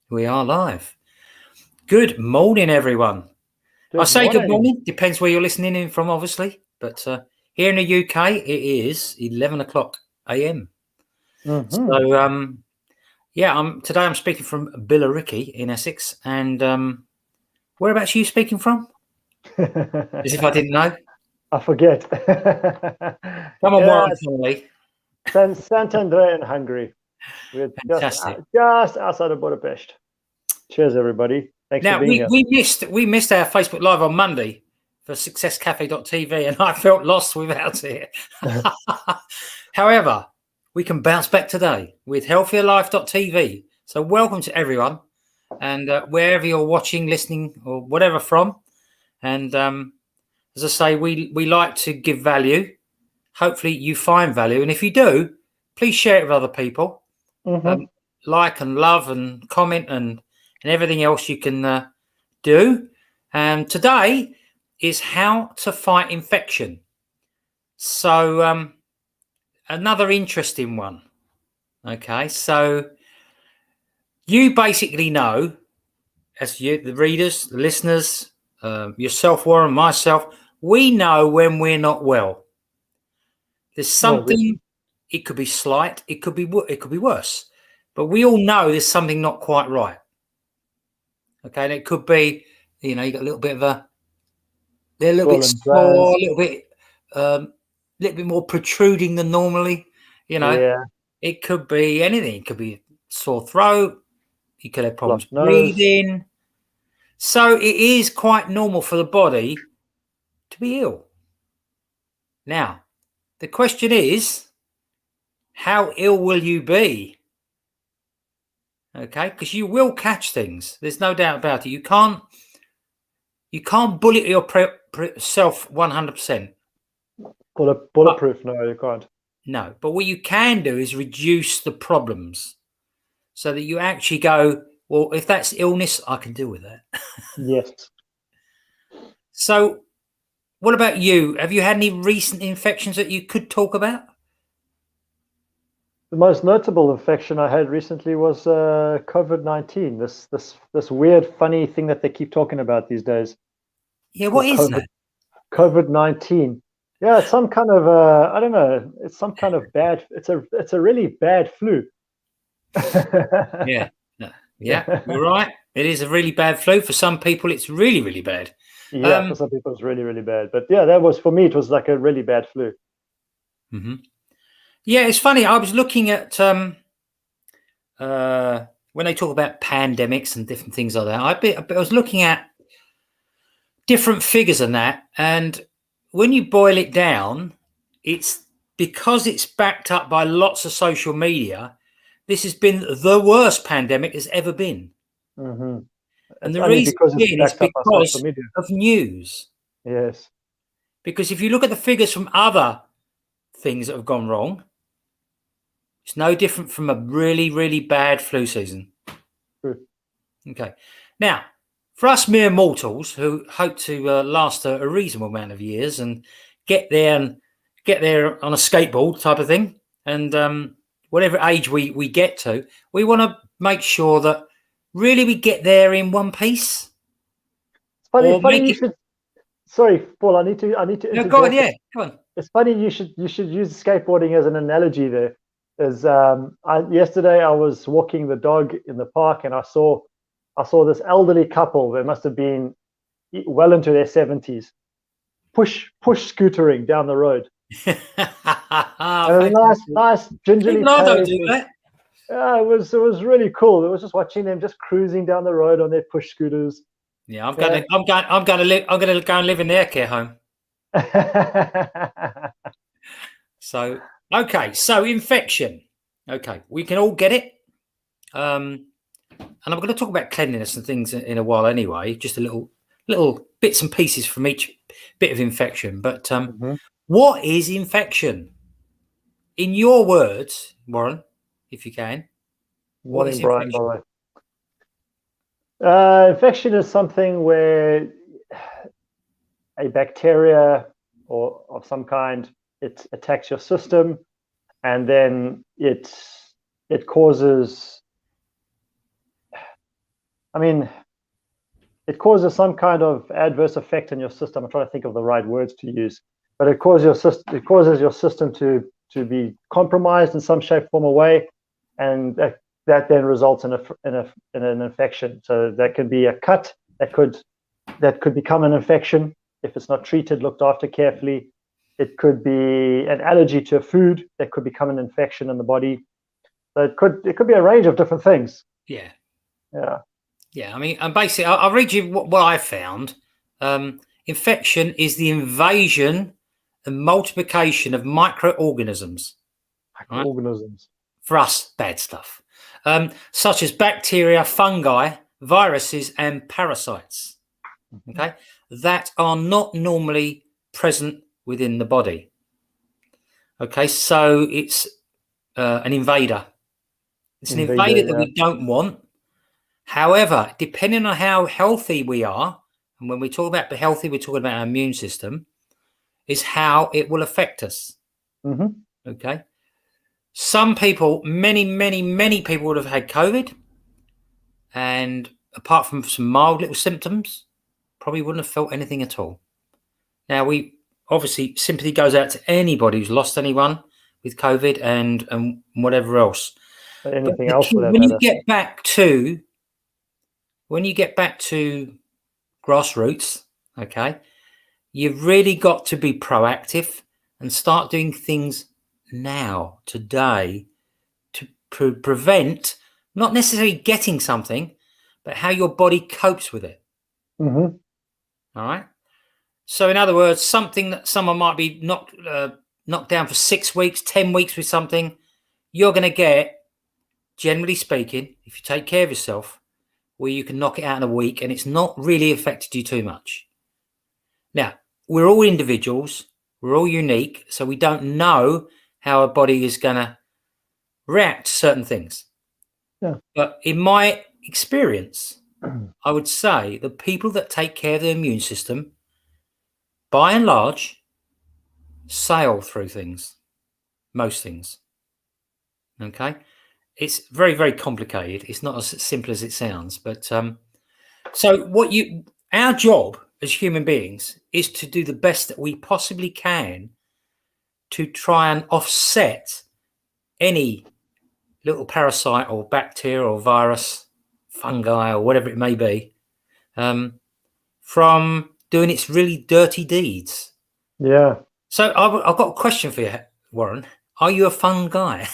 We are live. Good morning, everyone. I say good morning. Depends where you're listening in from, obviously. But here in the UK, it is 11 o'clock a.m. So, today I'm speaking from Billericay in Essex. And whereabouts are you speaking from? As if I didn't know. I forget. Come on, Warren Connolly. Santander in Hungary. We're just outside of Budapest. Cheers, everybody. Thanks for being here. We missed our Facebook Live on Monday for successcafe.tv, and I felt lost without it. However, we can bounce back today with healthierlife.tv. So welcome to everyone, and wherever you're watching, listening, or whatever from. And as I say, we like to give value. Hopefully you find value. And if you do, please share it with other people. Like and love and comment and everything else you can do. And today is how to fight infection. So another interesting one. Okay, so you basically know, as you, the readers, the listeners, yourself, Warren, myself, we know when we're not well. There's something. It could be slight. It could be worse. But we all know there's something not quite right. Okay, and it could be, you got a little bit of they're a little bit small, a little bit more protruding than normally. It could be anything. It could be sore throat. You could have problems breathing. So it is quite normal for the body to be ill. Now, the question is, how ill will you be? Okay, because you will catch things. There's no doubt about it. You can't bullet yourself 100%. Bulletproof? No, you can't. No, but what you can do is reduce the problems, so that you actually go, well, if that's illness, I can deal with that. Yes. So, what about you? Have you had any recent infections that you could talk about? The most notable infection I had recently was COVID-19. This weird, funny thing that they keep talking about these days. Yeah, what is that? COVID-19. Yeah, it's some kind of I don't know. It's some kind of bad. It's a really bad flu. Yeah, you're right. It is a really bad flu. For some people, it's really, really bad. Yeah, for some people, it's really, really bad. But yeah, that was, for me, it was like a really bad flu. Yeah, it's funny. I was looking at when they talk about pandemics and different things like that. I was looking at different figures on that, and when you boil it down, it's because it's backed up by lots of social media. This has been the worst pandemic there's ever been. And the reason is because of news. Yes. Because if you look at the figures from other things that have gone wrong, it's no different from a really, really bad flu season. Okay. Now, for us mere mortals who hope to last a reasonable amount of years and get there on a skateboard type of thing, and whatever age we get to, we want to make sure that really we get there in one piece. It's funny you should. Sorry, Paul. I need to. No, go on. Yeah, come on. It's funny you should use skateboarding as an analogy there. As yesterday I was walking the dog in the park, and I saw this elderly couple. They must have been well into their 70s, push scootering down the road. And a nice gingerly don't do that. Yeah, it was really cool. It was just watching them just cruising down the road on their push scooters. Yeah, I'm gonna go and live in their care home. So infection. Okay, we can all get it. And I'm going to talk about cleanliness and things in a while anyway. Just a little bits and pieces from each bit of infection. But what is infection? In your words, Warren, if you can. What is infection? Brian, by the way. Infection is something where a bacteria or of some kind, it attacks your system, and then it causes I mean, it causes some kind of adverse effect in your system. I'm trying to think of the right words to use, but it causes your system to be compromised in some shape, form, or way, and that then results in an infection. So that could be a cut that could become an infection if it's not treated, looked after carefully. It could be an allergy to a food that could become an infection in the body. So it could be a range of different things. Yeah. Yeah. Yeah. I mean, and basically, I'll read you what I found. Infection is the invasion and multiplication of microorganisms. Right? Organisms. For us, bad stuff, such as bacteria, fungi, viruses, and parasites. Okay, that are not normally present within the body. Okay, so it's an invader. It's an invader that we don't want. However, depending on how healthy we are, and when we talk about healthy, we're talking about our immune system, is how it will affect us. Okay. Some people, many people would have had COVID, and apart from some mild little symptoms, probably wouldn't have felt anything at all. Now, we obviously sympathy goes out to anybody who's lost anyone with COVID and whatever else. Anything else for that when matter. When you get back to grassroots, okay, you've really got to be proactive and start doing things now, today, to prevent not necessarily getting something, but how your body copes with it. All right. So, in other words, something that someone might be knocked down for 6 weeks, 10 weeks with something, you're going to get, generally speaking, if you take care of yourself, where you can knock it out in a week and it's not really affected you too much. Now, we're all individuals, we're all unique, so we don't know how our body is going to react to certain things. Yeah. But in my experience, I would say the people that take care of their immune system, by and large, sail through things, most things. Okay, it's very, very complicated. It's not as simple as it sounds. But so our job as human beings is to do the best that we possibly can to try and offset any little parasite or bacteria or virus, fungi or whatever it may be, from doing its really dirty deeds. Yeah. So I've got a question for you, Warren. Are you a fun guy?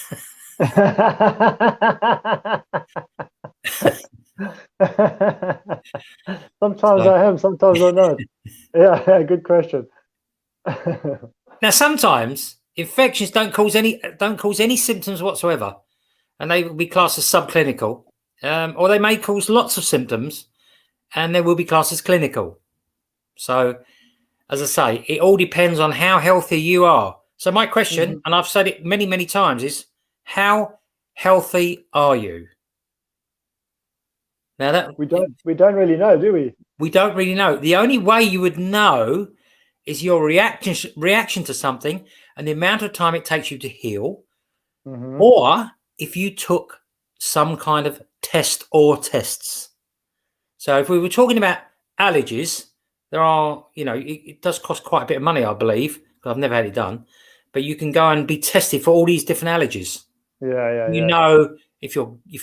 Sometimes I am, sometimes I'm not. Yeah, good question. Now, sometimes infections don't cause any symptoms whatsoever, and they will be classed as subclinical, or they may cause lots of symptoms, and they will be classed as clinical. So, as I say, it all depends on how healthy you are. So my question, and I've said it many, many times, is how healthy are you? Now that we don't really know, do we? We don't really know. The only way you would know is your reaction to something and the amount of time it takes you to heal, or if you took some kind of test or tests. So if we were talking about allergies, there are, it does cost quite a bit of money, I believe, because I've never had it done, but you can go and be tested for all these different allergies. Yeah. If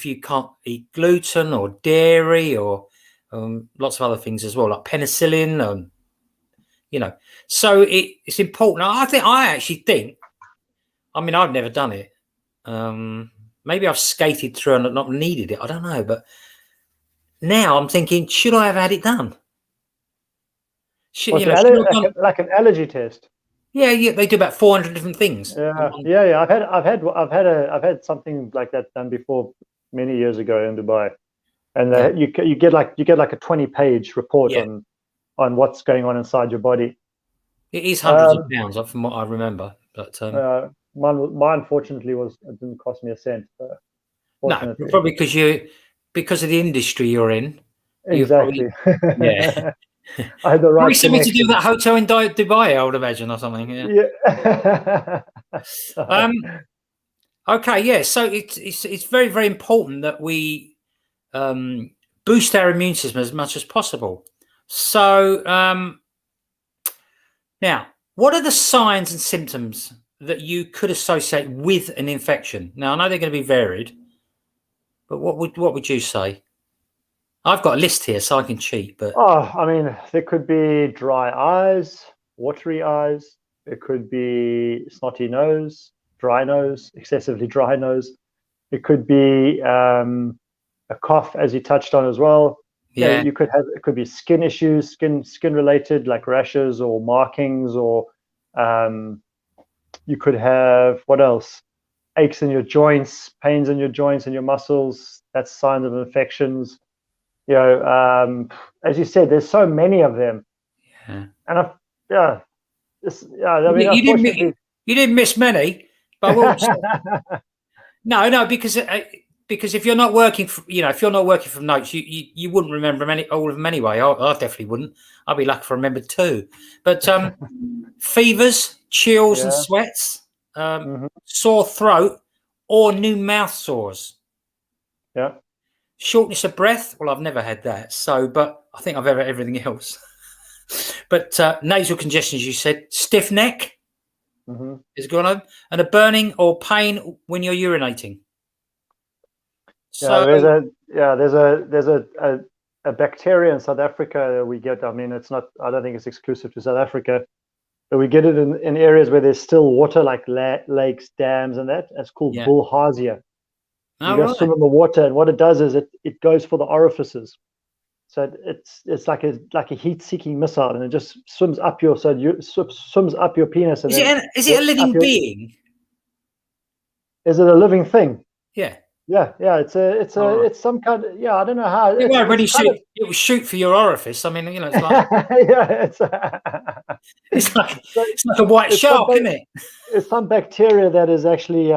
you can't eat gluten or dairy or lots of other things as well, like penicillin, so it's important. I actually think, I mean, I've never done it. Maybe I've skated through and not needed it. I don't know, but now I'm thinking, should I have had it done? Like an allergy test. Yeah, they do about 400 different things. Yeah. I've had something like that done before many years ago in Dubai, and you get like a 20-page report on what's going on inside your body. It is hundreds of pounds, from what I remember. But mine fortunately it didn't cost me a cent. No, probably because of the industry you're in. Exactly. Yeah. I had the right. Probably something to do with that hotel in Dubai, I would imagine, or something. Yeah. Okay. Yeah. So it's very, very important that we boost our immune system as much as possible. So now, what are the signs and symptoms that you could associate with an infection? Now, I know they're going to be varied, but what would you say? I've got a list here, so I can cheat. But I mean, there could be dry eyes, watery eyes. It could be snotty nose, dry nose, excessively dry nose. It could be a cough, as you touched on as well. yeah, You could have, it could be skin issues, skin related, like rashes or markings, or you could have, what else? Aches in your joints, pains in your joints and your muscles. That's signs of infections. As you said, there's so many of them. yeah. And I mean, unfortunately, you didn't miss many, but no, because if you're not working, if you're not working from notes, you wouldn't remember all of them anyway. I definitely wouldn't. I'd be lucky if I remembered 2. But fevers, chills, and sweats, sore throat, or new mouth sores. Yeah. Shortness of breath. Well, I've never had that. But I think I've had everything else. But nasal congestion, as you said, stiff neck is going on, and a burning or pain when you're urinating. So there's a bacteria in South Africa that we get. I mean, it's not. I don't think it's exclusive to South Africa, but we get it in areas where there's still water, like lakes, dams, and that. It's called bilharzia. You go swim in the water, and what it does is it goes for the orifices. So it's like a heat-seeking missile, and it just swims up your swims up your penis. And is it a living being? Is it a living thing? Yeah. Yeah. It's some kind of, I don't know how. When you shoot, it will shoot for your orifice. I mean, it's like it's like a white shark, isn't it? It's some bacteria that is actually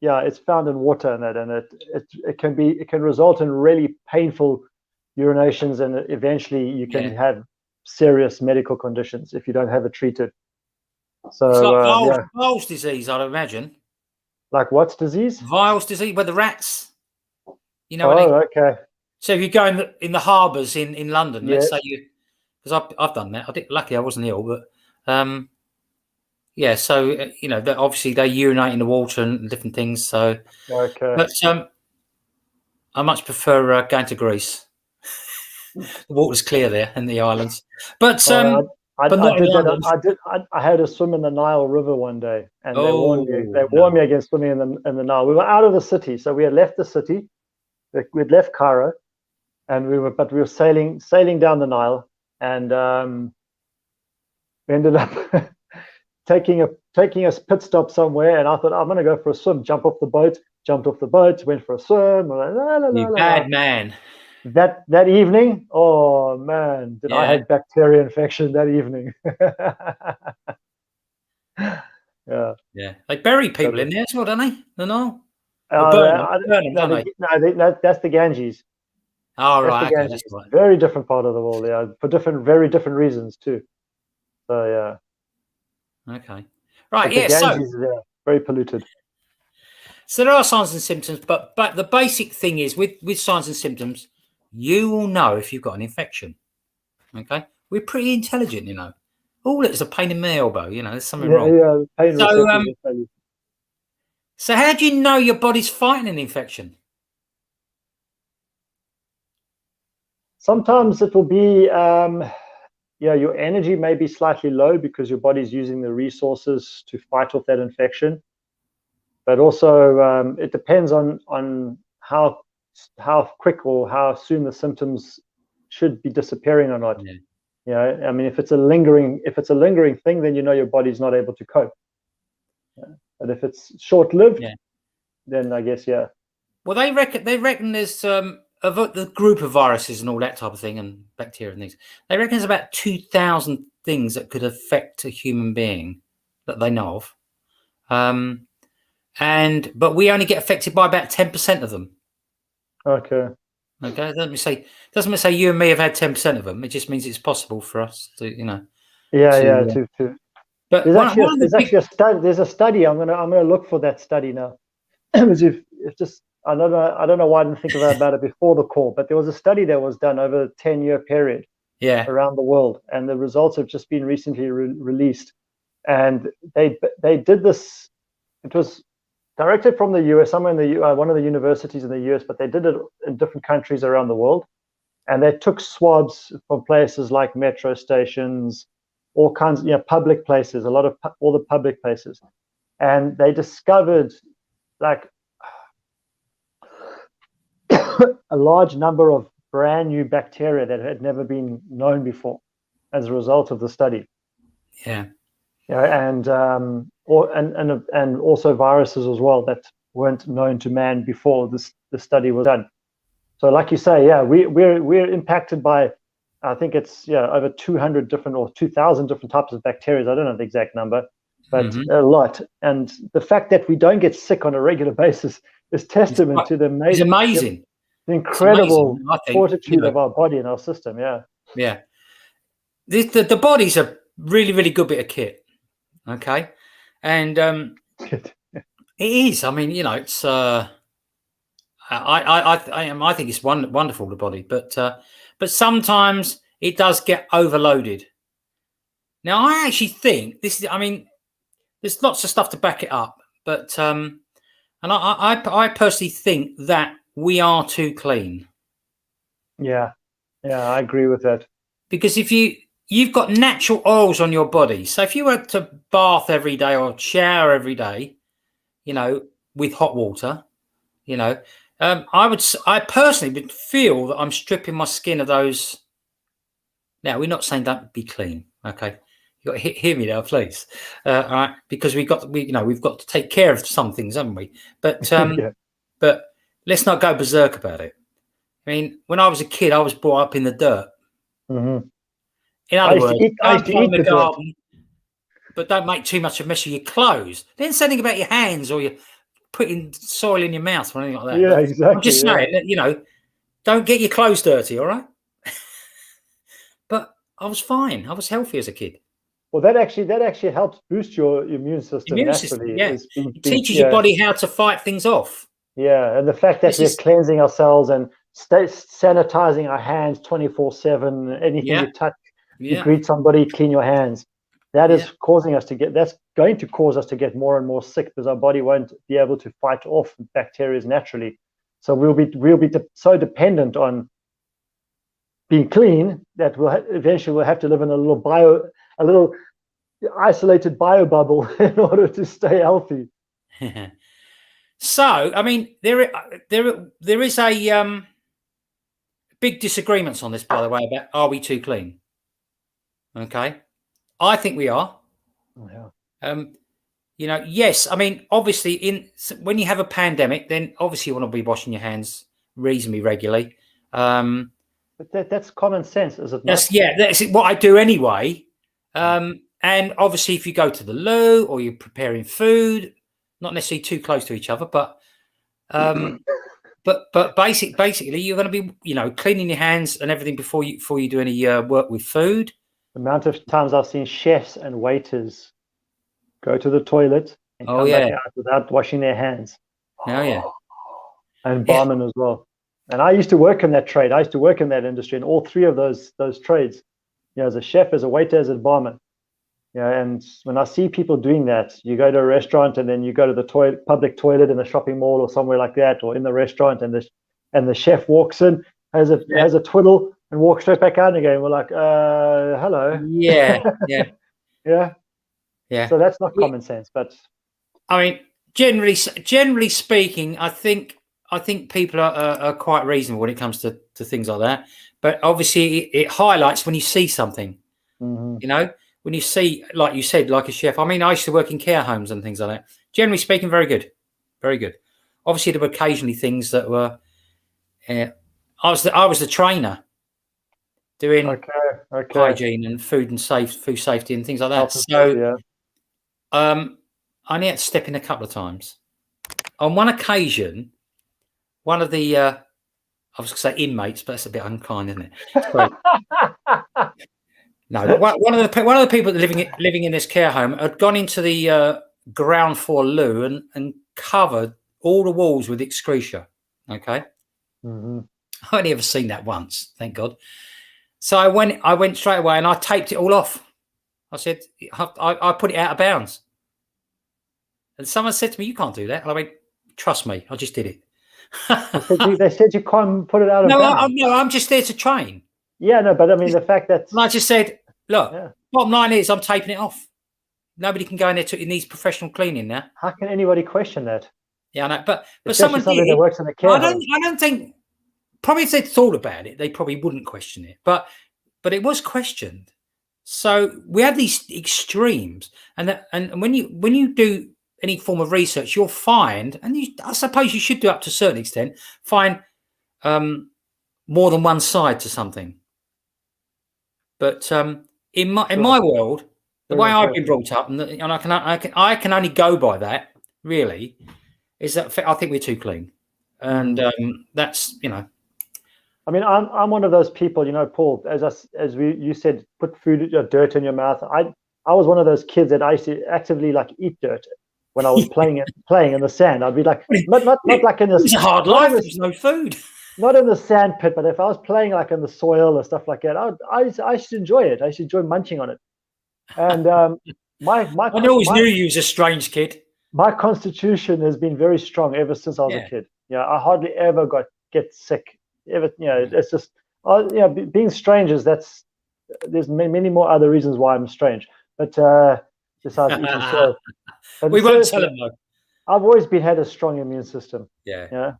it's found in water, and it can result in really painful urinations, and eventually you can have serious medical conditions if you don't have it treated. So it's like Weil's disease, I'd imagine. Like what disease? Weil's disease, where the rats. Okay. So if you go in the harbours in London, let's say because I've done that. Luckily I wasn't ill, but So that obviously they urinate in the water and different things. So but I much prefer going to Greece. The water's clear there in the islands, but I had a swim in the Nile River one day, and they warned me against swimming in the Nile. We were out of the city, so we had left the city. We'd left Cairo, and we were sailing down the Nile, and we ended up taking a pit stop somewhere. And I thought, I'm going to go for a swim. Jumped off the boat, went for a swim. You bad man. That evening, oh man, I had bacteria infection that evening. Yeah. They bury people in there as well, don't they? No. That's the Ganges. Oh, right. Okay, that's right. Very different part of the world, for very different reasons too. So okay, right, but the Ganges is very polluted. So there are signs and symptoms, but the basic thing is with signs and symptoms, you will know if you've got an infection. Okay, we're pretty intelligent, All it's a pain in the elbow, there's something wrong. So how do you know your body's fighting an infection? Sometimes it will be, your energy may be slightly low because your body's using the resources to fight off that infection. But also, it depends on how quick or how soon the symptoms should be disappearing or not. I mean, if it's a lingering thing, then your body's not able to cope. But if it's short-lived, then I guess Well, they reckon there's the group of viruses and all that type of thing, and bacteria and things. They reckon there's about 2,000 things that could affect a human being that they know of. But we only get affected by about 10% of them. Okay. Doesn't say you and me have had 10% of them. It just means it's possible for us to, But there's actually a study. I'm gonna look for that study now. If just I don't know why I didn't think about it before the call, but there was a study that was done over a 10-year period Yeah. around the world, and the results have just been recently released. And they did this. It was directed from the US, somewhere in the one of the universities in the US, but they did it in different countries around the world. And they took swabs from places like metro stations, all kinds, public places, all the public places, and they discovered like a large number of brand new bacteria that had never been known before as a result of the study. Yeah. And also viruses as well that weren't known to man before the study was done. So, like you say, yeah, we're impacted by, I think it's over 200 different or 2,000 different types of bacteria. I don't know the exact number, but a lot. And the fact that we don't get sick on a regular basis is testament to the amazing. The incredible fortitude, you know, of our body and our system. Yeah. Yeah. The body's a really, really good bit of kit. Okay. And it is. I mean, it's I think it's wonderful, the body, but sometimes it does get overloaded. Now, I actually think there's lots of stuff to back it up, but and I personally think that we are too clean. Yeah, I agree with that. Because if you've got natural oils on your body, so if you were to bath every day or shower every day, with hot water, I personally would feel that I'm stripping my skin of those. Now, we're not saying don't be clean, okay? You got to hear me now, please, all right? Because we've got to take care of some things, haven't we? But but let's not go berserk about it. I mean, when I was a kid, I was brought up in the dirt. Mm-hmm. In other words, I used to eat the garden, but don't make too much of a mess of your clothes. They didn't say anything about your hands or you're putting soil in your mouth or anything like that. Yeah, exactly. I'm just saying that, don't get your clothes dirty, all right? But I was fine. I was healthy as a kid. Well, that actually helps boost your immune system naturally. It teaches your body how to fight things off. Yeah, and the fact that we're cleansing ourselves and sanitizing our hands 24/7. Anything you touch, you greet somebody, clean your hands. That is causing us to get. That's going to cause us to get more and more sick because our body won't be able to fight off bacteria naturally. So we'll be so dependent on being clean that eventually we'll have to live in a little isolated bio bubble in order to stay healthy. So, I mean, there is a big disagreements on this, by the way, about are we too clean? Okay, I think we are. Yeah. Yes. I mean, obviously, when you have a pandemic, then obviously you want to be washing your hands reasonably regularly. But that's common sense, is it not? That's what I do anyway. And obviously, if you go to the loo or you're preparing food, not necessarily too close to each other, but but basically, you're going to be cleaning your hands and everything before you do any work with food. The amount of times I've seen chefs and waiters go to the toilet and come back out without washing their hands. Oh yeah, and barmen as well. And I used to work in that trade. I used to work in that industry in all three of those trades. As a chef, as a waiter, as a barman. And when I see people doing that, you go to a restaurant and then you go to the public toilet in the shopping mall or somewhere like that, or in the restaurant, and the chef walks in, has a twiddle, and walks straight back out again. We're like, hello. Yeah. So that's not common sense, but I mean, generally speaking, I think people are quite reasonable when it comes to things like that. But obviously, it highlights when you see something. Mm-hmm. When you see, like you said, like a chef. I mean, I used to work in care homes and things like that. Generally speaking, very good, very good. Obviously, there were occasionally things that were. I was the trainer doing hygiene and food safety and things like that. So, I only had to step in a couple of times. On one occasion, one of the I was going to say inmates, but that's a bit unkind, isn't it? No, but one of the people living in this care home had gone into the ground floor loo and covered all the walls with excreta. Okay. Mm-hmm. I only ever seen that once, thank God. So I went straight away and I taped it all off. I said, I put it out of bounds. And someone said to me, "You can't do that." And I went, "Trust me, I just did it." They said you can't put it out of No, bounds. no, I'm just there to train. Yeah, no, but I mean the fact that, And I just said, "Look, yeah, bottom line is I'm taping it off. Nobody can go in there. It needs professional cleaning now." how can anybody question that? Yeah, I know, but Especially someone somebody that did. works in a care home. I don't think. Probably if they'd thought about it, they probably wouldn't question it. But it was questioned. So we have these extremes, and when you do any form of research, you'll find, and I suppose you should do up to a certain extent, find more than one side to something. But in my world, the way I've been brought up, and I can only go by that. Really, is that I think we're too clean, and that's I mean, I'm one of those people, Paul. You said, put food, dirt in your mouth. I was one of those kids that I used to actively like eat dirt when I was playing in the sand. I'd be like, not like in this. It's a hard life. There's no food. Not in the sand pit, but if I was playing like in the soil or stuff like that, I should enjoy it. I should enjoy munching on it. And I always knew you was a strange kid. My constitution has been very strong ever since I was a kid. Yeah, I hardly ever get sick. It's just being strange is there's many more other reasons why I'm strange, but besides eating soil. But we won't tell them though. I've always had a strong immune system. Yeah.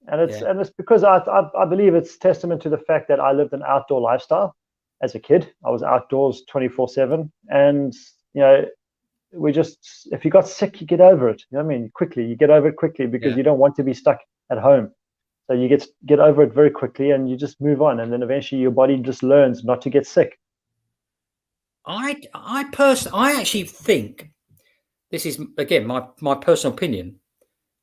And it's because I believe it's testament to the fact that I lived an outdoor lifestyle as a kid. I was outdoors 24/7, and if you got sick, you get over it. You know what I mean? Quickly, you get over it quickly because you don't want to be stuck at home. So you get over it very quickly, and you just move on, and then eventually your body just learns not to get sick. I actually think, this is again my personal opinion,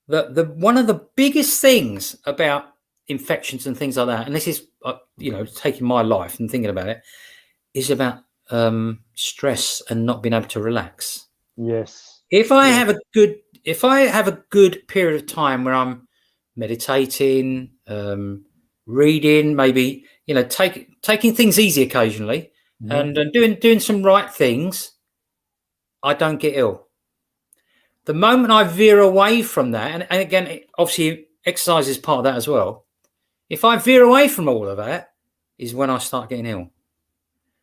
that one of the biggest things about infections and things like that, and this is taking my life and thinking about it, is about stress and not being able to relax. Yes. If I have a good period of time where I'm meditating, reading, maybe taking things easy occasionally, and doing some right things, I don't get ill. The moment I veer away from that, and again, obviously exercise is part of that as well. If I veer away from all of that, is when I start getting ill.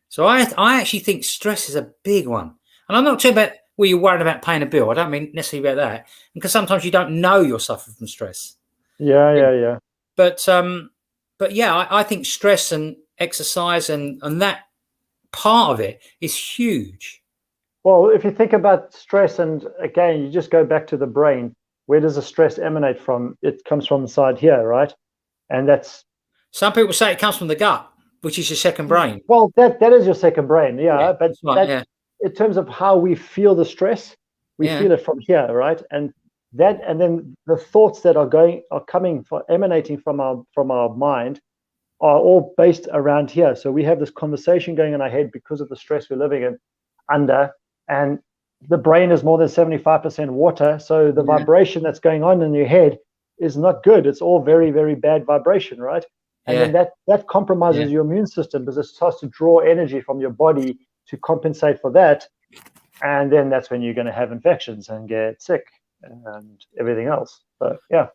So I actually think stress is a big one, and I'm not talking about where you're worried about paying a bill. I don't mean necessarily about that, because sometimes you don't know you're suffering from stress. Yeah. But yeah, I think stress and exercise and that part of it is huge. Well, if you think about stress, and again, you just go back to the brain. Where does the stress emanate from? It comes from inside here, right? And that's. Some people say it comes from the gut, which is your second brain. Well, that is your second brain, but right, in terms of how we feel the stress, we feel it from here, right? And then the thoughts that emanating from our mind are all based around here. So we have this conversation going in our head because of the stress we're living under, and the brain is more than 75% water. So the vibration that's going on in your head is not good. It's all very, very bad vibration, right? And then that compromises your immune system, because it starts to draw energy from your body to compensate for that. And then that's when you're going to have infections and get sick and everything else. So, yeah.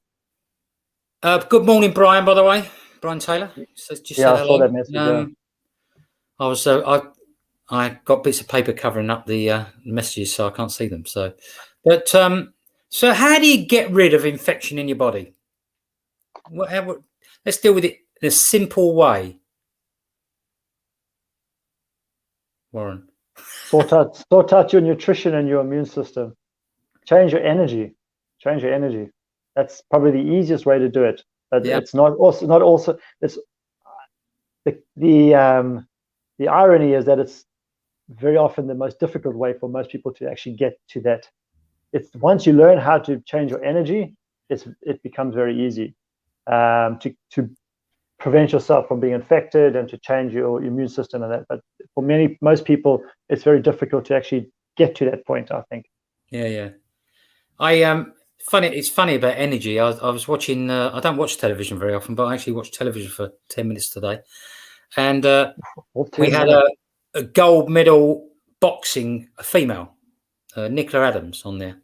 Good morning, Brian, by the way. Brian Taylor. I saw that message. I got bits of paper covering up the messages, so I can't see them. So how do you get rid of infection in your body? Let's deal with it in a simple way. Warren. Sort out your nutrition and your immune system. Change your energy. That's probably the easiest way to do it. But it's not also. It's the irony is that it's very often the most difficult way for most people to actually get to that. It's once you learn how to change your energy, it becomes very easy to prevent yourself from being infected and to change your immune system and that. But for most people, it's very difficult to actually get to that point, I think. Yeah. I funny. It's funny about energy. I was watching. I don't watch television very often, but I actually watched television for 10 minutes today, and we had a gold medal boxing female, Nicola Adams, on there.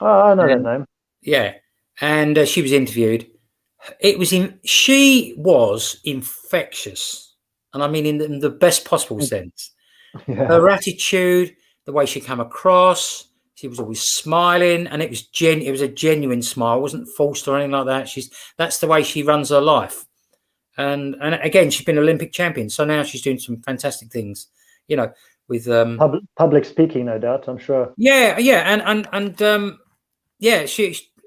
Oh, I know that name. Yeah, and she was interviewed. She was infectious, and I mean in the best possible sense. Yeah. Her attitude, the way she came across, she was always smiling, and it was a genuine smile. It wasn't forced or anything like that. That's the way she runs her life. And again, she's been Olympic champion, so now she's doing some fantastic things, with public speaking, no doubt, I'm sure. Yeah, and and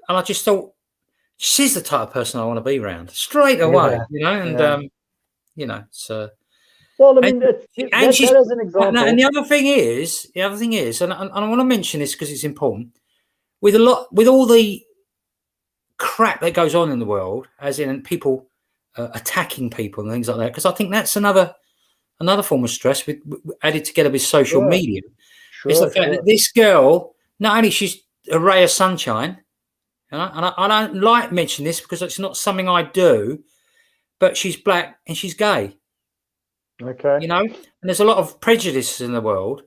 I just thought she's the type of person I want to be around straight away, so. Well, I mean, that is an example. And the other thing is, and I want to mention this because it's important. With all the crap that goes on in the world, as in people attacking people and things like that, because I think that's another form of stress added together with social media. It's the fact that this girl, not only she's a ray of sunshine, and I don't like mentioning this because it's not something I do, but she's black and she's gay. Okay. And there's a lot of prejudices in the world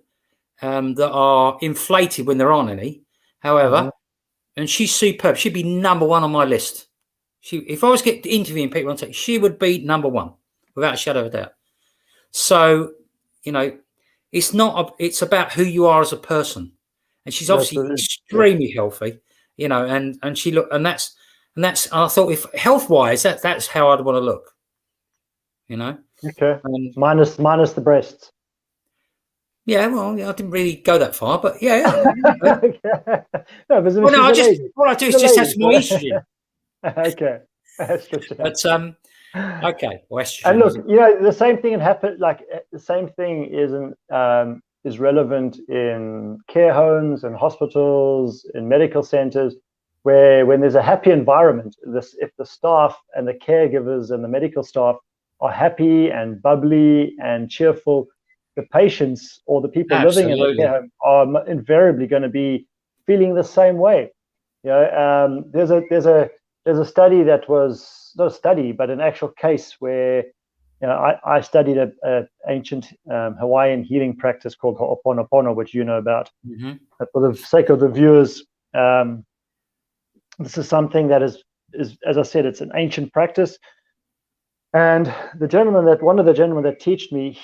that are inflated when there aren't any. However, and she's superb. She'd be number one on my list. If I was interviewing people on TV, she would be number one without a shadow of a doubt. So, it's about who you are as a person, and she's obviously extremely healthy. And she and I thought if health wise, that's how I'd want to look. Okay. Minus the breasts. Yeah, well, I didn't really go that far, but yeah. Okay. No, but what I do is just have some more estrogen. Okay. Estrogen. But okay, well, estrogen. And look, the same thing happened. Like the same thing is relevant in care homes and hospitals, in medical centers, where when there's a happy environment, if the staff and the caregivers and the medical staff are happy and bubbly and cheerful, the patients or the people living in the care home are invariably going to be feeling the same way. There's a study that was not a study, but an actual case where I studied an ancient Hawaiian healing practice called Ho'oponopono, which you know about. Mm-hmm. But for the sake of the viewers, this is something that is, as I said, it's an ancient practice. And one of the gentlemen that taught me,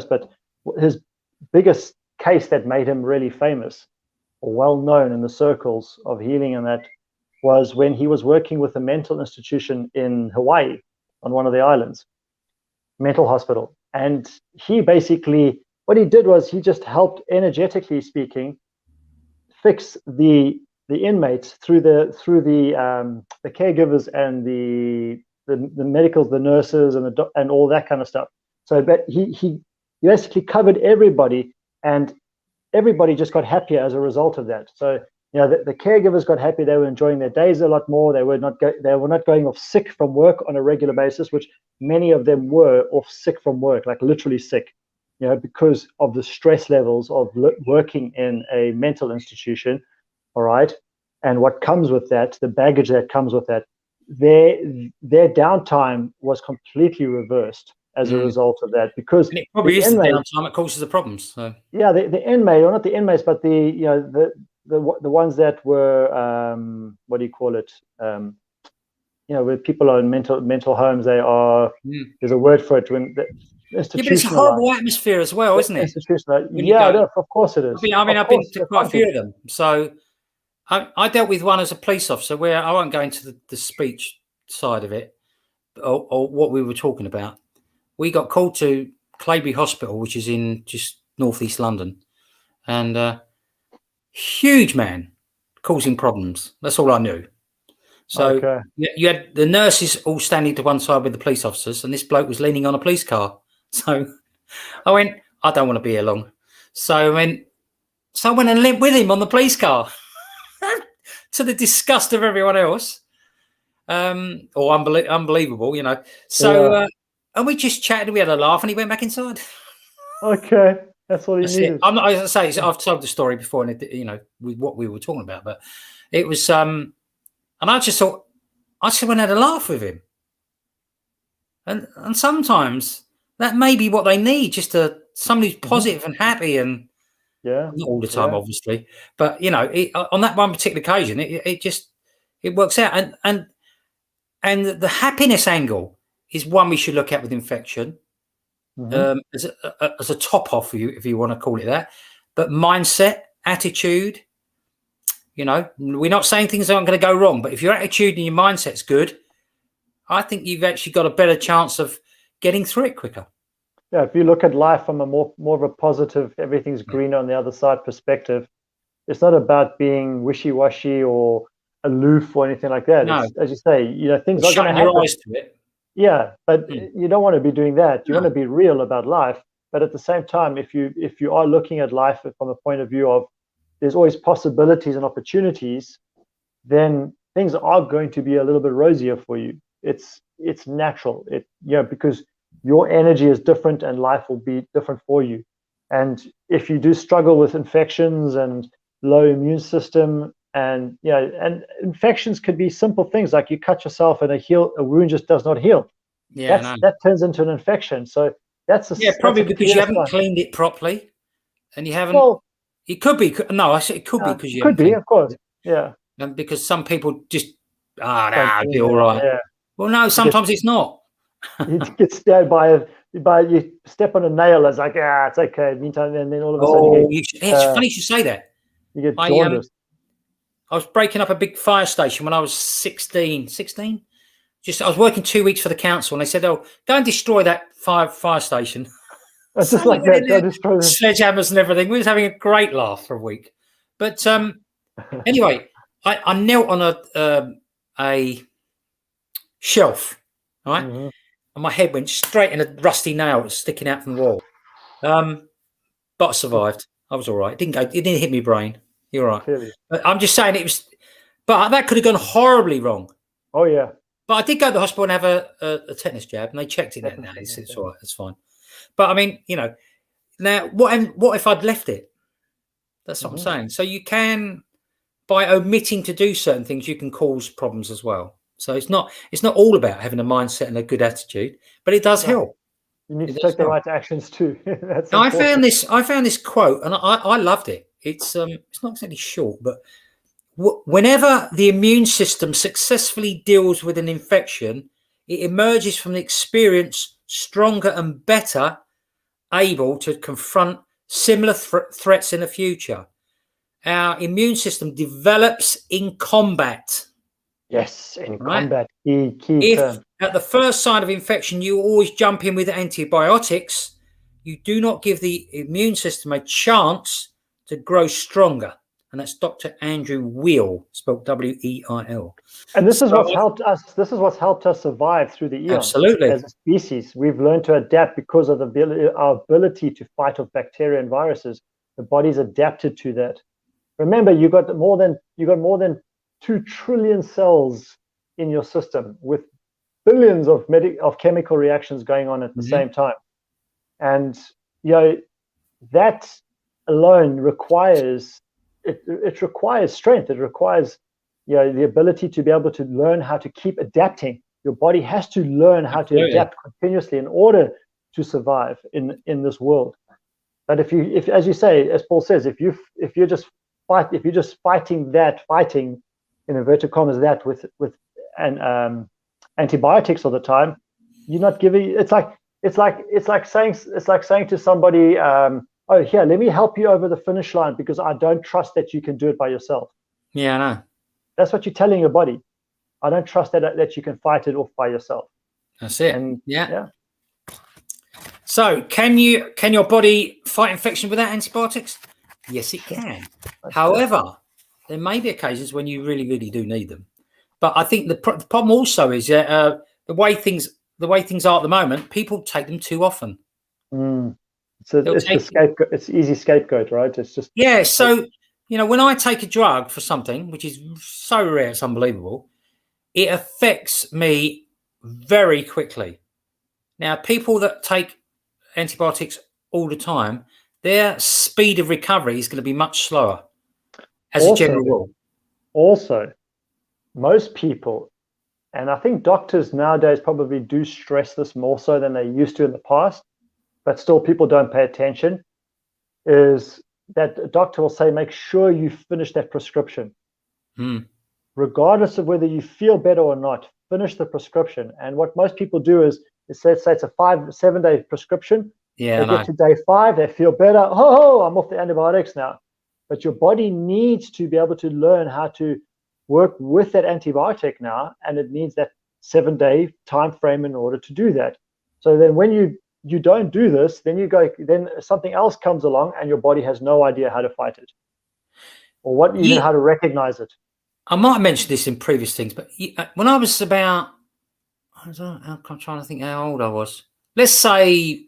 but his biggest case that made him really famous or well known in the circles of healing, and that was when he was working with a mental institution in Hawaii on one of the islands, mental hospital. And he basically, what he did was he just helped, energetically speaking, fix the inmates through the caregivers and the medicals, the nurses, and all that kind of stuff. So, but he basically covered everybody, and everybody just got happier as a result of that. So, the caregivers got happy. They were enjoying their days a lot more. They were not going off sick from work on a regular basis, which many of them were off sick from work, like literally sick, because of the stress levels of working in a mental institution. All right. And what comes with that, the baggage that comes with that, their downtime was completely reversed as a result of that, because and it probably is the downtime that causes the problems. So. Yeah, the inmate, or not the inmates, but the ones that were what do you call it? Where people are in mental homes, they are. There's a word for it when. But it's a horrible atmosphere as well, isn't it? Of course it is. I've been to quite a few of them. So I dealt with one as a police officer, where I won't go into the speech side of it or what we were talking about. We got called to Clayby Hospital, which is in just northeast London, and huge man causing problems. That's all I knew. So you had the nurses all standing to one side with the police officers, and this bloke was leaning on a police car. So I went, I don't want to be here long. So I went and lived with him on the police car to the disgust of everyone else. Or unbelievable, So, and we just chatted, we had a laugh, and he went back inside. Okay. That's all he That's it. needed. I'm not, as I say, I've told the story before, and with what we were talking about, but it was, and I just thought, I just went and had a laugh with him, and sometimes that may be what they need, just somebody who's positive and happy, and Yeah, not all the time, obviously, but on that one particular occasion, it works out, and the happiness angle is one we should look at with infection. As a top off, if you want to call it that, but mindset, attitude. We're not saying things aren't going to go wrong, but if your attitude and your mindset's good, I think you've actually got a better chance of getting through it quicker. Yeah, if you look at life from a more of a positive, everything's green on the other side perspective, it's not about being wishy-washy or aloof or anything like that. No. It's, as you say, things are going to happen. Your eyes to it. Yeah, but you don't want to be doing that. You want to be real about life, but at the same time, if you are looking at life from a point of view of there's always possibilities and opportunities, then things are going to be a little bit rosier for you. It's natural. Because your energy is different and life will be different for you. And if you do struggle with infections and low immune system, and infections could be simple things like you cut yourself and a wound just does not heal. Yeah, that turns into an infection. So that's probably that's because you haven't cleaned it properly, and you haven't. Well, it could be. No, I said it could be because you could be, of course. Yeah. And because some people just be all right. Yeah. Well, no, sometimes it's not. You get stabbed by you step on a nail. It's like it's okay. Meantime, and then all of a sudden, it's funny you should say that. You get jaundiced. I was breaking up a big fire station when I was 16. I was working 2 weeks for the council, and they said, "Oh, go and destroy that fire station." It's just like that. Go destroy sledgehammers and everything. We was having a great laugh for a week. But anyway, I knelt on a shelf, right, and my head went straight in a rusty nail that was sticking out from the wall. But I survived. I was all right. It didn't hit my brain. You're right. Clearly. But I'm just saying it was. But that could have gone horribly wrong. Oh yeah. But I did go to the hospital and have a tetanus jab, and they checked it out. Now it's all right. It's fine. But I mean, now what if I'd left it? That's what I'm saying. So you can, by omitting to do certain things, you can cause problems as well. So it's not all about having a mindset and a good attitude, but it does help. You need to take the right actions too. I found this quote, and I loved it. It's not exactly short, but whenever the immune system successfully deals with an infection, it emerges from the experience stronger and better able to confront similar threats in the future. Our immune system develops in combat. Yes, in combat. Key term. At the first sign of infection, you always jump in with antibiotics, you do not give the immune system a chance to grow stronger. And that's Dr. Andrew Weil, spelled W-E-I-L. And this is what's helped us. This is what's helped us survive through the eons. Absolutely. As a species, we've learned to adapt because of our ability to fight off bacteria and viruses. The body's adapted to that. Remember, you got more than 2 trillion cells in your system with billions of chemical reactions going on at the same time, and that alone requires it requires strength. It requires the ability to be able to learn how to keep adapting. Your body has to learn how to adapt continuously in order to survive in this world. But if as you say, as Paul says, if you're just fighting in inverted commas that with antibiotics all the time, you're not giving. It's like saying to somebody, oh, here, let me help you over the finish line because I don't trust that you can do it by yourself. Yeah, I know. That's what you're telling your body. I don't trust that you can fight it off by yourself. That's it. And yeah. So can your body fight infection without antibiotics? Yes, it can. However, there may be occasions when you really, really do need them. But I think the problem also is that the way things are at the moment, people take them too often. So it's the scapegoat. It's easy scapegoat, right? It's just So when I take a drug for something, which is so rare, it's unbelievable, it affects me very quickly. Now, people that take antibiotics all the time, their speed of recovery is going to be much slower as a general rule. Also, most people, and I think doctors nowadays probably do stress this more so than they used to in the past, but still people don't pay attention, is that a doctor will say, make sure you finish that prescription. Regardless of whether you feel better or not, finish the prescription. And what most people do is say it's a 5-7 day prescription. Yeah, they get to day 5, they feel better. Oh, I'm off the antibiotics now. But your body needs to be able to learn how to work with that antibiotic now, and it needs that 7-day time frame in order to do that. So then when you don't do this, then something else comes along and your body has no idea how to fight it, or how to recognize it. I might have mentioned this in previous things, but when I was about, I'm trying to think how old I was. Let's say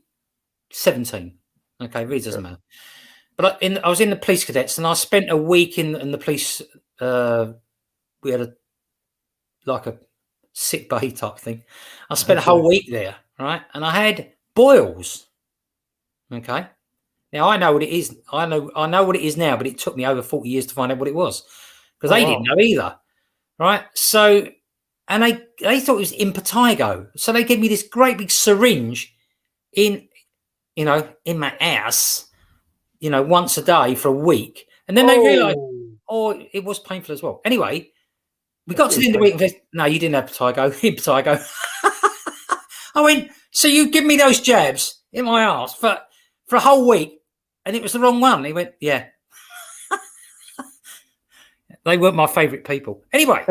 17. Okay, really doesn't matter. But I was in the police cadets, and I spent a week in the police. We had a sick bay type thing. I spent a whole week there, right? And I had boils. Okay. Now I know what it is. I know what it is now, but it took me over 40 years to find out what it was, because they didn't know either, right? So, and they thought it was impetigo. So they gave me this great big syringe in my ass, once a day for a week. And then they realized, it was painful as well. Anyway, we got to the end of the week and said, no, you didn't have impetigo. I went, so you give me those jabs in my ass for a whole week, and it was the wrong one. He went, yeah. They weren't my favourite people. Anyway.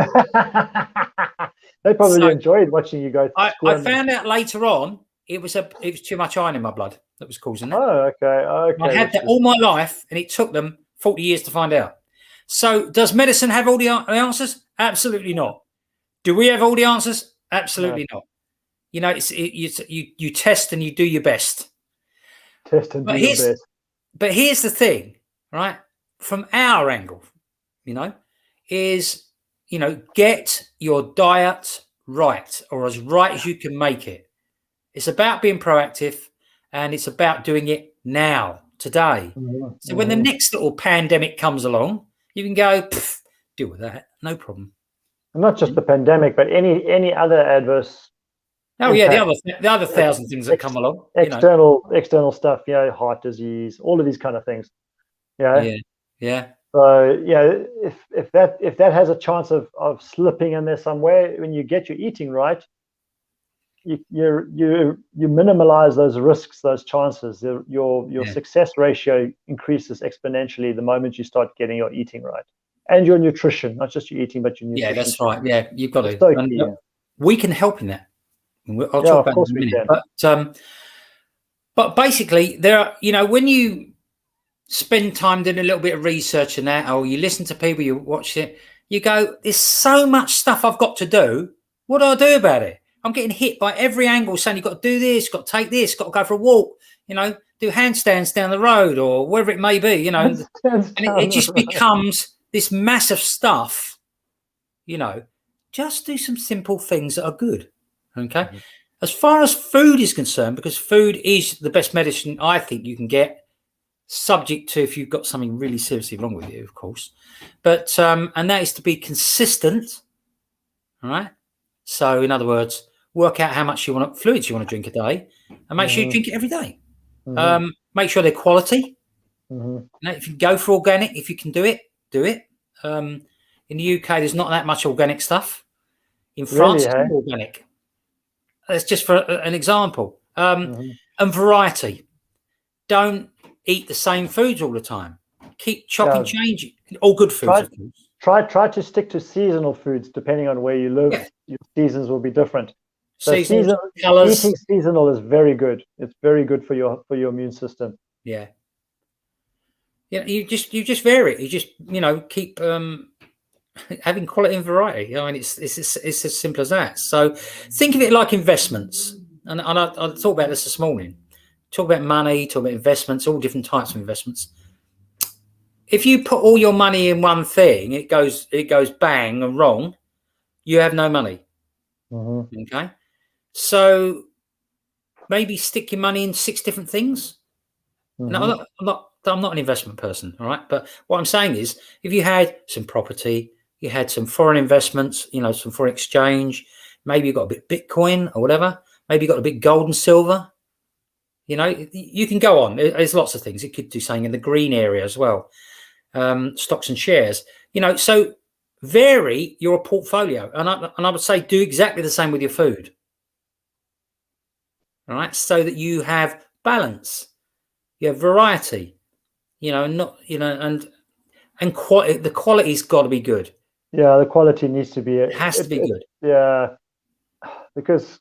They probably enjoyed watching you go. I found out later on it was too much iron in my blood that was causing that. Oh, okay. I had that all my life, and it took them 40 years to find out. So does medicine have all the answers? Absolutely not. Do we have all the answers? Absolutely not. You test and you do your best. Test and do your best. But here's the thing, right? From our angle, is, get your diet right, or as right as you can make it. It's about being proactive, and it's about doing it now, today. So when the next little pandemic comes along, you can go, deal with that, no problem. And not just the pandemic, but any other adverse. Oh yeah, the other thousand things that come along. External stuff, heart disease, all of these kind of things. Yeah. So if that has a chance of slipping in there somewhere, when you get your eating right, you minimize those risks, those chances. Your success ratio increases exponentially the moment you start getting your eating right, and your nutrition, not just your eating, but your nutrition. Yeah, that's right. Yeah, you've got to. So we can help in that. I'll talk about it in a minute. But basically, there are, when you spend time doing a little bit of research and that, or you listen to people, you watch it, you go, there's so much stuff I've got to do. What do I do about it? I'm getting hit by every angle saying you've got to do this, you've got to take this, got to go for a walk, do handstands down the road or wherever it may be, and it just becomes this massive stuff, just do some simple things that are good. Okay. As far as food is concerned, because food is the best medicine I think you can get, subject to if you've got something really seriously wrong with you, of course. But and that is to be consistent. All right. So in other words, work out how much fluids you want to drink a day, and make sure you drink it every day. Make sure they're quality. If you go for organic, if you can do it, do it. In the UK, there's not that much organic stuff. In France, it's all organic. That's just for an example. And variety. Don't eat the same foods all the time. Keep chopping, changing. All good foods, of course. Try to stick to seasonal foods, depending on where you live. Yeah. Your seasons will be different. So eating seasonal is very good. It's very good for your immune system. Yeah. Yeah, you just vary. You just keep having quality and variety. It's as simple as that. So think of it like investments. And I talked about this morning. Talk about money, talk about investments, all different types of investments. If you put all your money in one thing, it goes bang and wrong. You have no money. Okay. So maybe stick your money in 6 different things. No, I'm not an investment person, all right. But what I'm saying is, if you had some property, you had some foreign investments, some foreign exchange, maybe you got a bit Bitcoin or whatever, maybe you got a bit gold and silver. You can go on. There's lots of things. You could do something in the green area as well, stocks and shares. So vary your portfolio, and I would say do exactly the same with your food. All right, so that you have balance, you have variety. And the quality's got to be good. Yeah, the quality needs to be. It has to be good. Yeah, because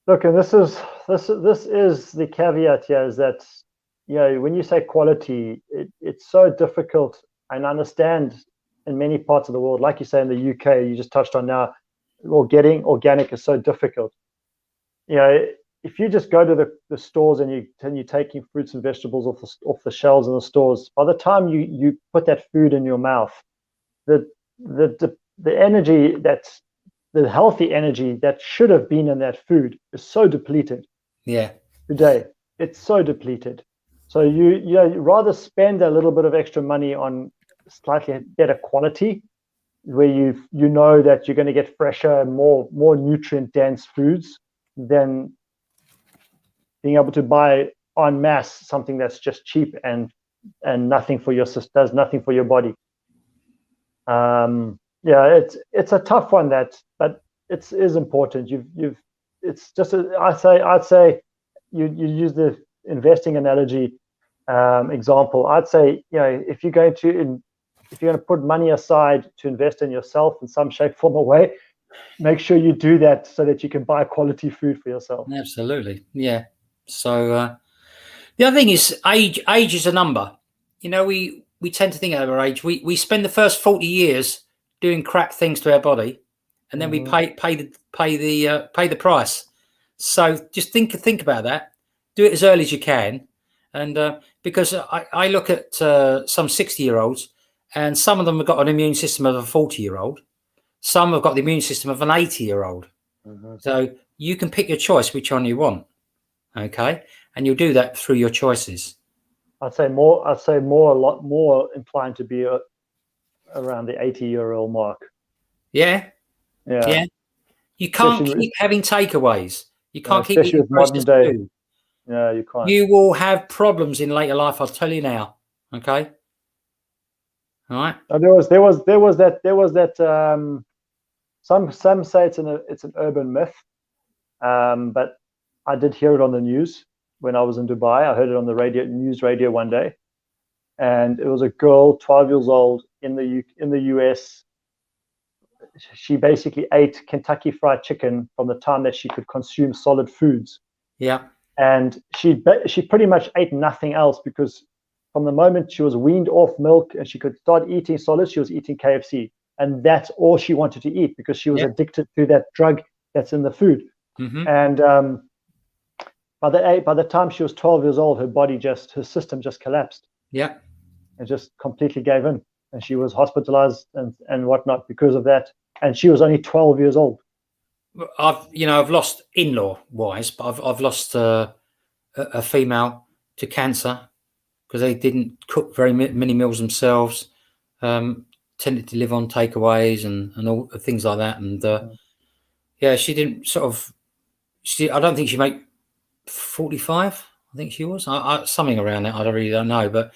look, and this is the caveat here, is that when you say quality, it's so difficult. And I understand in many parts of the world, like you say in the UK, you just touched on now, or getting organic is so difficult. If you just go to the stores and you're taking fruits and vegetables off the shelves in the stores, by the time you put that food in your mouth, the energy, that's the healthy energy that should have been in that food, is so depleted. Yeah. Today, it's so depleted. So you rather spend a little bit of extra money on slightly better quality, where you know that you're going to get fresher, more nutrient dense foods, than being able to buy en masse something that's just cheap and nothing for your system, does nothing for your body. It's a tough one, but it is important. It's just I'd say you use the investing analogy example. I'd say if you're going to put money aside to invest in yourself in some shape, form, or way, make sure you do that so that you can buy quality food for yourself. Absolutely, yeah. So the other thing is age. Age is a number. We tend to think of our age. We spend the first 40 years doing crap things to our body, and then we pay the price. So just think about that. Do it as early as you can, and because I look at some 60-year-olds, and some of them have got an immune system of a 40-year-old. Some have got the immune system of an 80-year-old. So you can pick your choice which one you want. Okay, and you'll do that through your choices. I'd say a lot more inclined to be around the 80-year-old mark. Yeah. You can't keep having takeaways. You can't keep eating processed food. Yeah, you can't. You will have problems in later life. I'll tell you now. Okay. All right. There was that. Some say it's an urban myth, but I did hear it on the news when I was in Dubai. I heard it on the news radio one day, and it was a girl, 12 years old, in the US. She basically ate Kentucky Fried Chicken from the time that she could consume solid foods. Yeah. And she pretty much ate nothing else, because from the moment she was weaned off milk and she could start eating solids, she was eating KFC. And that's all she wanted to eat, because she was addicted to that drug that's in the food. And by the time she was 12 years old, her system just collapsed. Yeah. And just completely gave in. And she was hospitalized and whatnot because of that. And she was only 12 years old. I've lost in-law wise, but I've lost a female to cancer because they didn't cook very many meals themselves. Tended to live on takeaways and all things like that. And she didn't I don't think she made 45. I think she was something around that. I really don't know. But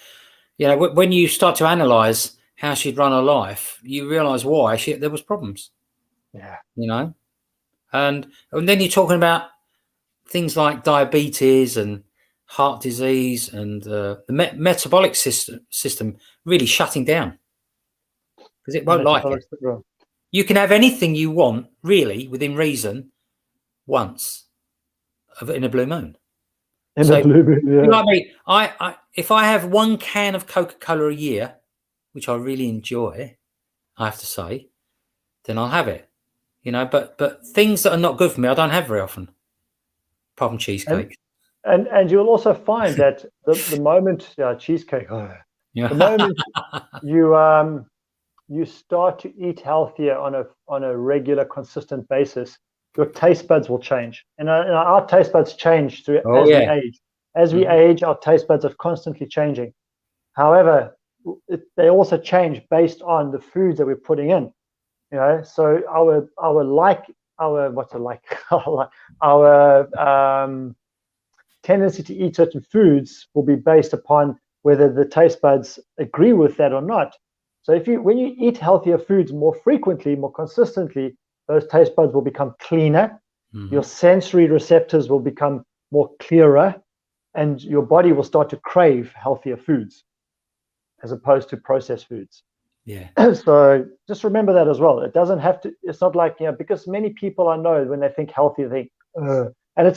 when you start to analyze how she'd run her life, you realize why there was problems. Yeah. And then you're talking about things like diabetes and heart disease and the metabolic system really shutting down because it won't like it. You can have anything you want, really, within reason, once in a blue moon. In a blue moon, yeah. You know what I mean? If I have one can of Coca-Cola a year, which I really enjoy, I have to say, then I'll have it. But things that are not good for me, I don't have very often. Apart from cheesecake. And you'll also find that the moment cheesecake. The moment you start to eat healthier on a regular, consistent basis, your taste buds will change, and our taste buds change as we age. As we age, our taste buds are constantly changing. However, they also change based on the foods that we're putting in. So our tendency to eat certain foods will be based upon whether the taste buds agree with that or not. So when you eat healthier foods more frequently, more consistently, those taste buds will become cleaner. Your sensory receptors will become more clearer, and your body will start to crave healthier foods as opposed to processed foods. Yeah. So just remember that as well. It doesn't have to. It's not like, because many people I know, when they think healthy, they think, and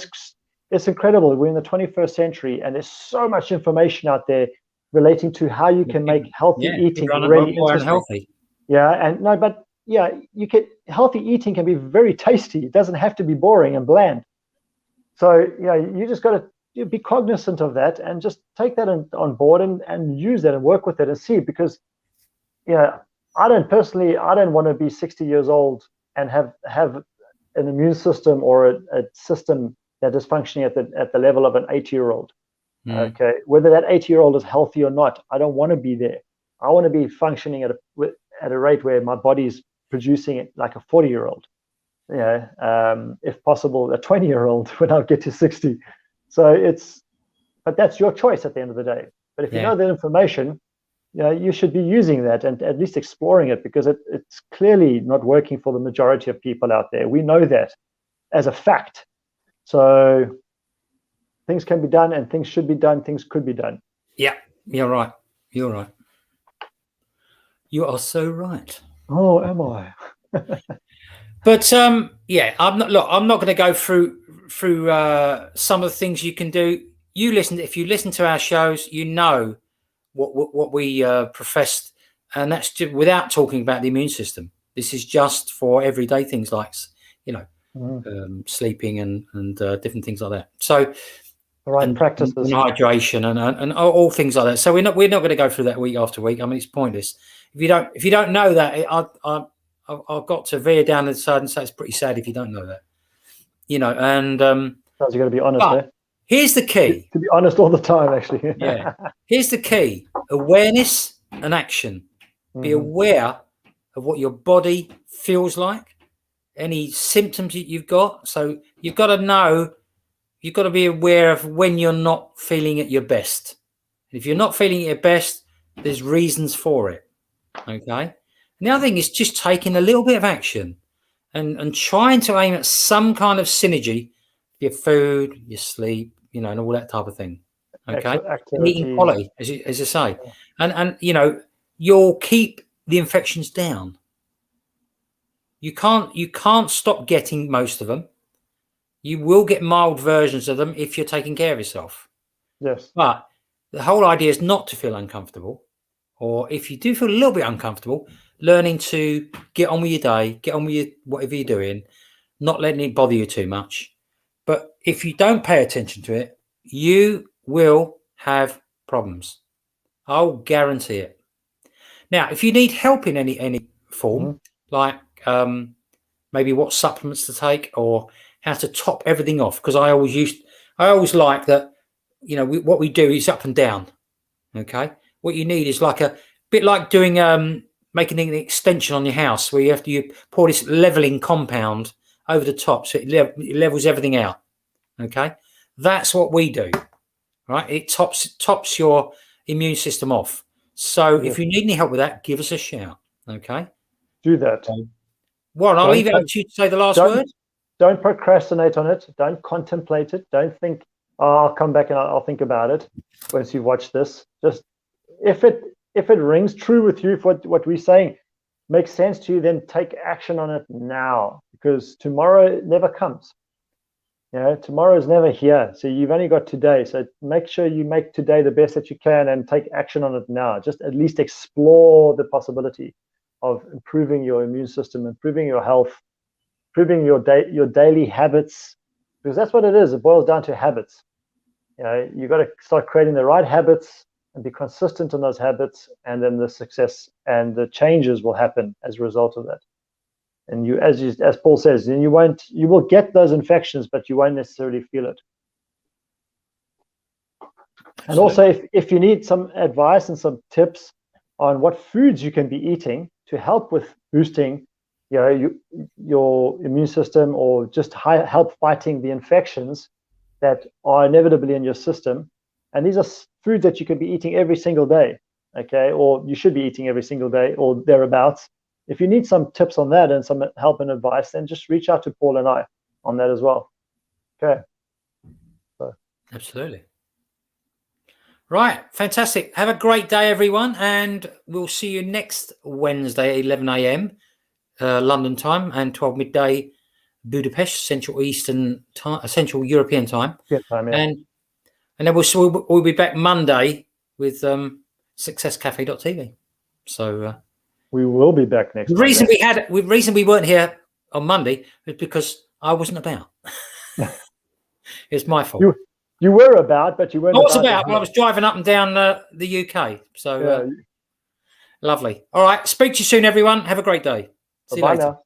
it's incredible. We're in the 21st century, and there's so much information out there relating to how you can make healthy eating really interesting. Unhealthy. Yeah, and no, but yeah, healthy eating can be very tasty. It doesn't have to be boring and bland. So you just got to be cognizant of that and just take that on board and use that and work with it and see. Because I don't want to be 60 years old and have an immune system or a system that is functioning at the level of an 80-year-old. Okay, whether that 80-year-old is healthy or not, I don't want to be there. I want to be functioning at a rate where my body's producing it like a 40-year-old. If possible, a 20-year-old when I get to 60. But that's your choice at the end of the day. But if you know that information, you should be using that and at least exploring it, because it's clearly not working for the majority of people out there. We know that as a fact. So things can be done, and things should be done. Things could be done. Yeah, you're right. You're right. You are so right. Oh, am I? But I'm not going to go through some of the things you can do. If you listen to our shows, what we professed, and that's just without talking about the immune system. This is just for everyday things like sleeping and different things like that. So practices and hydration and all things like that. So we're not going to go through that week after week. I mean, it's pointless. If you don't know that, I've got to veer down the side and say it's pretty sad if you don't know that. And you got to be honest there. Here's the key. To be honest all the time, actually. Yeah. Here's the key: awareness and action. Be aware of what your body feels like, any symptoms that you've got. So you've got to know. You've got to be aware of when you're not feeling at your best. If you're not feeling at your best, there's reasons for it. Okay. And the other thing is just taking a little bit of action and trying to aim at some kind of synergy, your food, your sleep, and all that type of thing. Okay. And eating quality, as you say. And you'll keep the infections down. You can't stop getting most of them. You will get mild versions of them if you're taking care of yourself. Yes. But the whole idea is not to feel uncomfortable. Or if you do feel a little bit uncomfortable, learning to get on with your day, get on with whatever you're doing, not letting it bother you too much. But if you don't pay attention to it, you will have problems. I'll guarantee it. Now, if you need help in any form, like maybe what supplements to take or how to top everything off, because I always like that. What we do is up and down. Okay, what you need is like a bit like doing making an extension on your house where you pour this leveling compound over the top so it levels everything out. Okay, that's what we do. Right, it tops your immune system off. So if you need any help with that, give us a shout. Okay, do that. Well, I'll leave it up to you to say the last word. Don't procrastinate on it. Don't contemplate it. Don't think, I'll come back and I'll think about it once you've watched this. Just if it rings true with you, if what we're saying makes sense to you, then take action on it now, because tomorrow never comes. Tomorrow is never here. So you've only got today. So make sure you make today the best that you can and take action on it now. Just at least explore the possibility of improving your immune system, improving your health, improving your daily habits, because that's what it is. It boils down to habits. You've got to start creating the right habits and be consistent in those habits, and then the success and the changes will happen as a result of that. And as Paul says, then you will get those infections, but you won't necessarily feel it. And also, if you need some advice and some tips on what foods you can be eating to help with boosting, your immune system, or just help fighting the infections that are inevitably in your system. And these are foods that you can be eating every single day, okay? Or you should be eating every single day or thereabouts. If you need some tips on that and some help and advice, then just reach out to Paul and I on that as well. Okay. So. Absolutely. Right. Fantastic. Have a great day, everyone. And we'll see you next Wednesday, 11 a.m. London time, and 12 midday Budapest, Central Eastern time, Central European time. Yeah, yeah. And then we'll be back Monday with successcafe.tv. So we will be back next. The reason we weren't here on Monday was because I wasn't about. It's my fault. You were about, but you weren't. I was about. Well, I was driving up and down the UK. So lovely. All right. Speak to you soon, everyone. Have a great day. See you later. Now.